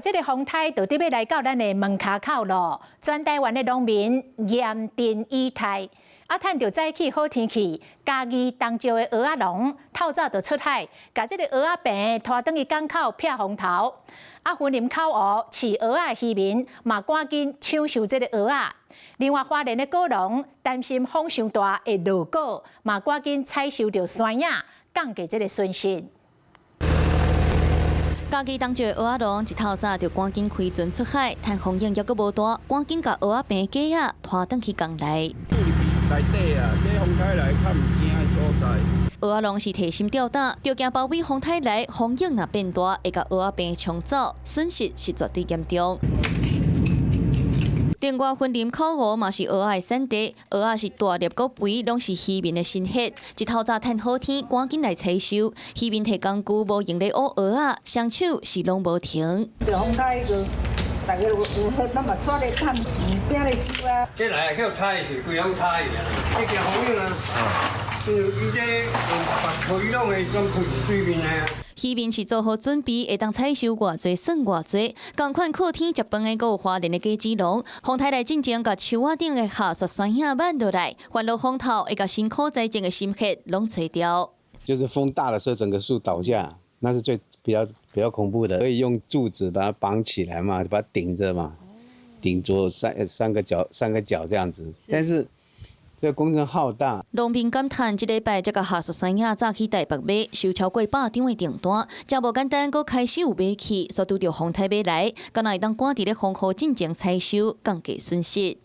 這個風颱就要來到咱的門卡口咯，全台灣的農民嚴陣以待。趁着早起好天氣，嘉義東石的蚵仔農透早就出海，把這個蚵仔病拖轉去港口避風頭。雲林口湖飼蚵仔的漁民嘛趕緊搶收這個蚵仔。另外，花蓮的果農擔心風上大會落果，嘛趕緊採收着山影，降低這個損失。嘉義東石的蚵仔農一透早就趕緊開船出海，趁風影抑閣無大，趕緊把蚵仔病的雞仔拖轉去港內。內底啊，這風颱來較唔驚的所在。蚵仔農是提心吊膽，就驚包圍風颱來，風影若變大，會甲蚵仔病沖走，損失是絕對嚴重。另外，雲林口湖嘛是蚵仔的產地，蚵仔是大粒個肥，攏是漁民的心血。一透早趁好天，趕緊來採收。漁民提工具無用咧烏蚵仔，雙手是攏無停。風颱個。大家有好，咱嘛抓咧趁魚餅咧收啊。這來叫台是規樣台啊，這條風影啊，伊這把開攏會將開水面啊。漁民是做好準備，會當採收偌濟算偌濟。同款靠天食飯的，閣有花蓮的果子農，風颱來進前，甲樹仔頂的下雪山影挽落來，翻落風頭，會甲辛苦栽種的心血攏吹掉。就是風大的時候，整個樹倒下，那是比較恐怖的，可以用柱子把它綁起來嘛，把它頂着嘛，頂着三個角這樣子。但是這個工程浩大。農民感嘆，這禮拜這個下雪山影早起台北買，收超過100張的訂單，真無簡單，閣開始有買起，所拄着風颱要來，敢若會當趕佇咧風雨進前採收，降低損失。